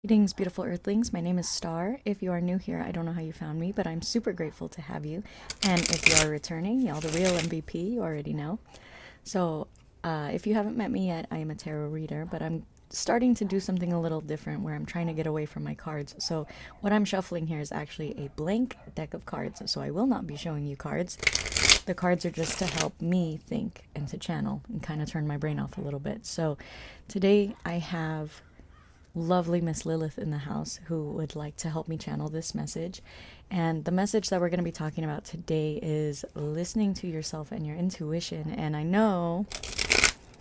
Greetings, beautiful earthlings. My name is Star. If you are new here, I don't know how you found me, but I'm super grateful to have you. And if you are returning, y'all the real MVP, you already know. So, if you haven't met me yet, I am a tarot reader, but I'm starting to do something a little different where I'm trying to get away from my cards. So, what I'm shuffling here is actually a blank deck of cards, so I will not be showing you cards. The cards are just to help me think and to channel and kind of turn my brain off a little bit. So, today I have lovely Miss Lilith in the house who would like to help me channel this message. And the message that we're going to be talking about today is listening to yourself and your intuition. And I know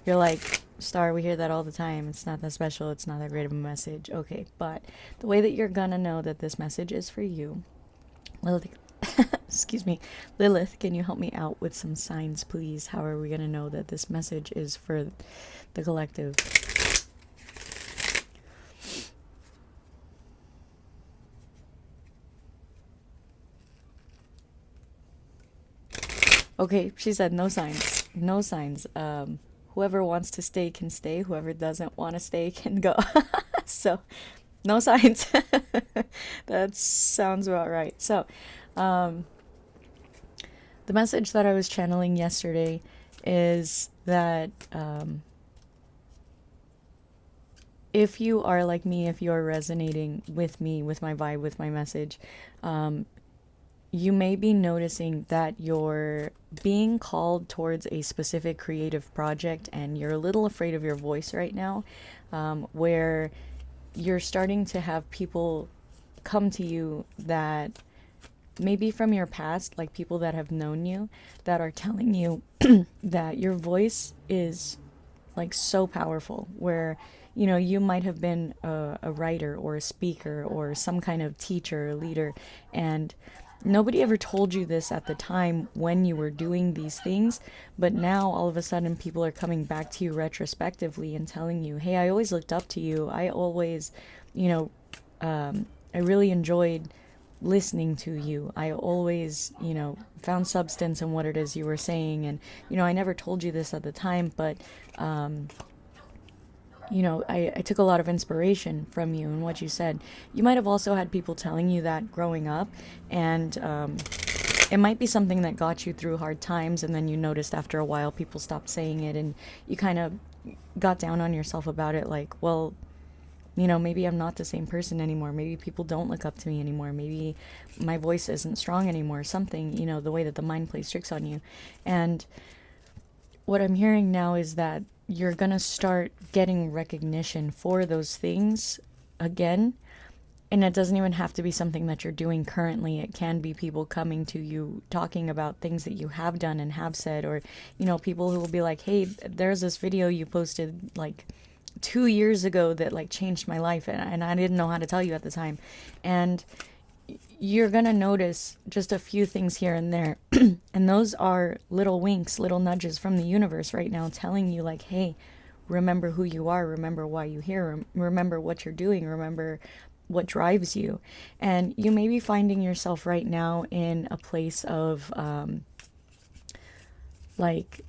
you're like, Star, we hear that all the time. It's not that special. It's not that great of a message. Okay, but the way that you're going to know that this message is for you, Lilith, excuse me, Lilith, can you help me out with some signs, please? How are we going to know that this message is for the collective? Okay, she said no signs. No signs. Whoever wants to stay can stay. Whoever doesn't want to stay can go. So, no signs. That sounds about right. So, the message that I was channeling yesterday is that if you are like me, if you are resonating with me, with my vibe, with my message, you may be noticing that you're being called towards a specific creative project and you're a little afraid of your voice right now, where you're starting to have people come to you that maybe from your past, like people that have known you, that are telling you that your voice is like so powerful, where you might have been a writer or a speaker or some kind of teacher or leader, and nobody ever told you this at the time when you were doing these things, but now all of a sudden people are coming back to you retrospectively and telling you, hey, I always looked up to you. I always, you know, I really enjoyed listening to you. I always, found substance in what it is you were saying. And, I never told you this at the time, but, I took a lot of inspiration from you and what you said. You might have also had people telling you that growing up, and it might be something that got you through hard times, and then you noticed after a while people stopped saying it, and you kind of got down on yourself about it, like, well, maybe I'm not the same person anymore. Maybe people don't look up to me anymore. Maybe my voice isn't strong anymore. Something, the way that the mind plays tricks on you. And what I'm hearing now is that you're going to start getting recognition for those things again. And it doesn't even have to be something that you're doing currently. It can be people coming to you talking about things that you have done and have said, or, people who will be like, hey, there's this video you posted like 2 years ago that like changed my life, and I didn't know how to tell you at the time. And you're gonna notice just a few things here and there. And those are little winks, little nudges from the universe right now telling you like, hey, remember who you are, remember why you're here, remember what you're doing, remember what drives you. And you may be finding yourself right now in a place of like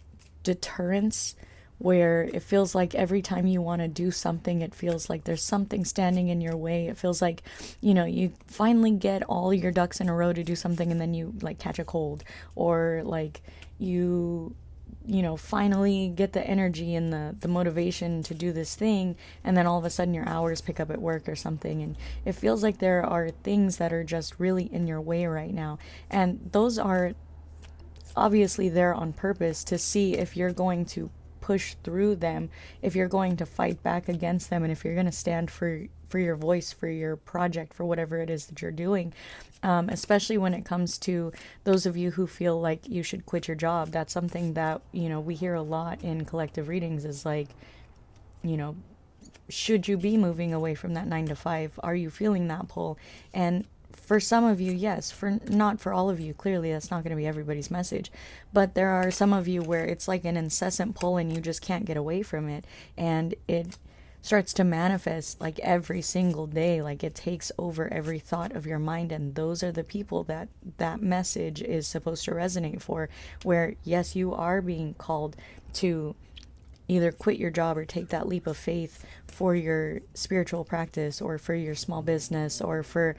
deterrence, where it feels like every time you want to do something, it feels like there's something standing in your way. It feels like, you finally get all your ducks in a row to do something, and then you like catch a cold, or like you finally get the energy and the motivation to do this thing, and then all of a sudden your hours pick up at work or something, and it feels like there are things that are just really in your way right now. And those are obviously there on purpose to see if you're going to push through them, if you're going to fight back against them, and if you're going to stand for your voice, for your project, for whatever it is that you're doing. Especially when it comes to those of you who feel like you should quit your job. That's something that we hear a lot in collective readings, is like, should you be moving away from that 9 to 5? Are you feeling that pull? And for some of you, yes. For not for all of you, clearly that's not going to be everybody's message. But there are some of you where it's like an incessant pull and you just can't get away from it. And it starts to manifest like every single day, like it takes over every thought of your mind. And those are the people that that message is supposed to resonate for, where yes, you are being called to either quit your job or take that leap of faith for your spiritual practice or for your small business or for,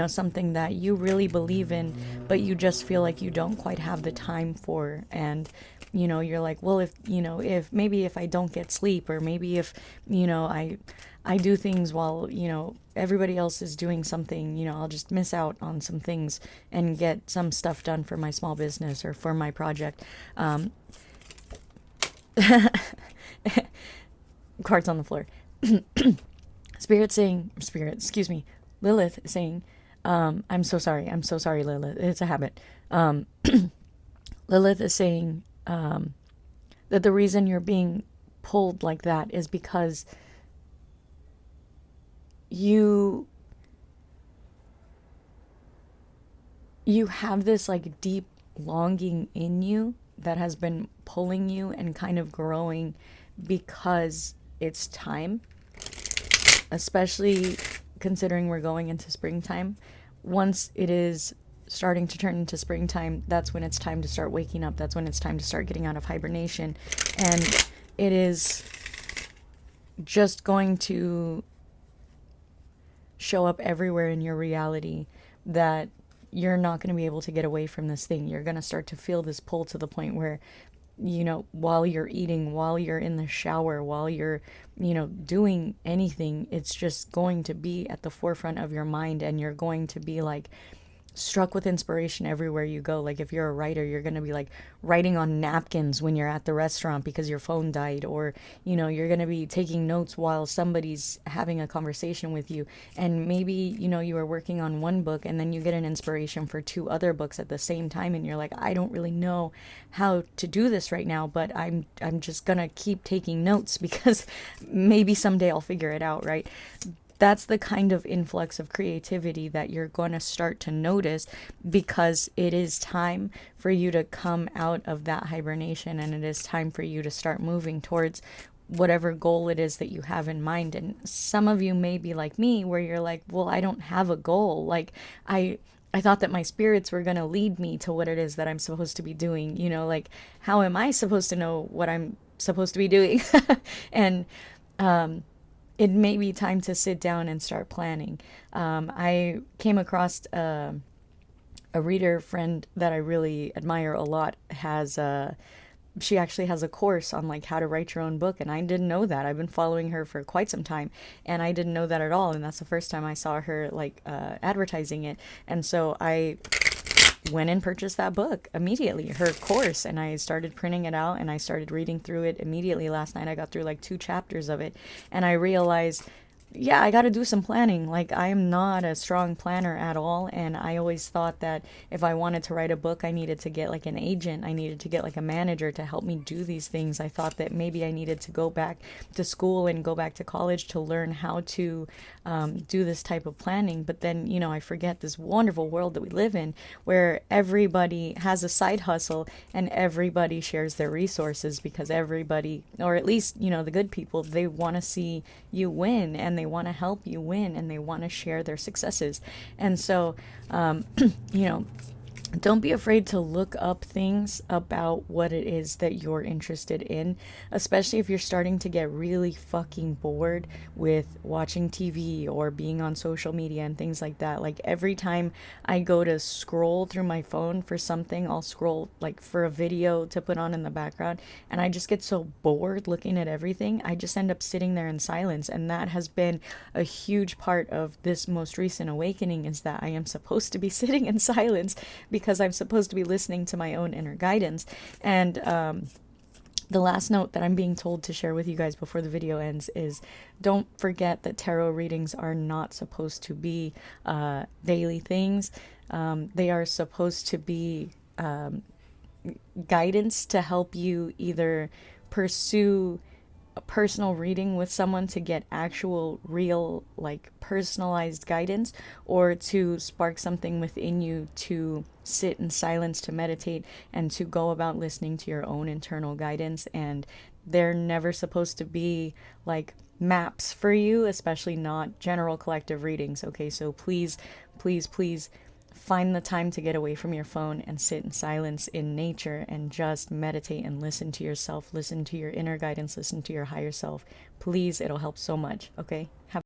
something that you really believe in, but you just feel like you don't quite have the time for. And, you're like, well, if maybe if I don't get sleep, or maybe if, I do things while, everybody else is doing something, I'll just miss out on some things and get some stuff done for my small business or for my project. Cards on the floor. Excuse me, Lilith saying, I'm so sorry, Lilith, it's a habit. Lilith is saying, that the reason you're being pulled like that is because you have this like deep longing in you that has been pulling you and kind of growing because it's time, especially considering we're going into springtime. Once it is starting to turn into springtime, that's when it's time to start waking up. That's when it's time to start getting out of hibernation. And it is just going to show up everywhere in your reality that you're not going to be able to get away from this thing. You're going to start to feel this pull to the point where, while you're eating, while you're in the shower, while you're, doing anything, it's just going to be at the forefront of your mind, and you're going to be like struck with inspiration everywhere you go. Like if you're a writer, you're going to be like writing on napkins when you're at the restaurant because your phone died, or you're going to be taking notes while somebody's having a conversation with you, and maybe you were working on one book and then you get an inspiration for 2 other books at the same time, and you're like, I don't really know how to do this right now, but I'm just going to keep taking notes because maybe someday I'll figure it out, right? That's the kind of influx of creativity that you're going to start to notice, because it is time for you to come out of that hibernation, and it is time for you to start moving towards whatever goal it is that you have in mind. And some of you may be like me, where you're like, well, I don't have a goal. Like I thought that my spirits were going to lead me to what it is that I'm supposed to be doing. Like, how am I supposed to know what I'm supposed to be doing? And, it may be time to sit down and start planning. I came across a reader friend that I really admire a lot. She actually has a course on like how to write your own book, and I didn't know that. I've been following her for quite some time, and I didn't know that at all. And that's the first time I saw her like advertising it, and so I went and purchased that book immediately, her course, and I started printing it out, and I started reading through it immediately. Last night I got through like 2 chapters of it, and I realized, yeah, I got to do some planning. Like, I am not a strong planner at all, and I always thought that if I wanted to write a book, I needed to get like an agent, I needed to get like a manager to help me do these things. I thought that maybe I needed to go back to school and go back to college to learn how to do this type of planning. But then, I forget this wonderful world that we live in, where everybody has a side hustle and everybody shares their resources, because everybody, or at least, the good people, they want to see you win, and they want to help you win, and they want to share their successes. And so, don't be afraid to look up things about what it is that you're interested in, especially if you're starting to get really fucking bored with watching TV or being on social media and things like that. Like, every time I go to scroll through my phone for something, I'll scroll like for a video to put on in the background, and I just get so bored looking at everything. I just end up sitting there in silence. And that has been a huge part of this most recent awakening, is that I am supposed to be sitting in silence, because I'm supposed to be listening to my own inner guidance. And the last note that I'm being told to share with you guys before the video ends is, don't forget that tarot readings are not supposed to be daily things. They are supposed to be guidance to help you either pursue a personal reading with someone to get actual, real, like personalized guidance, or to spark something within you to sit in silence, to meditate, and to go about listening to your own internal guidance. And they're never supposed to be like maps for you, especially not general collective readings. Okay, so please, please, please find the time to get away from your phone and sit in silence in nature and just meditate and listen to yourself, listen to your inner guidance, listen to your higher self. Please, it'll help so much. Okay? Have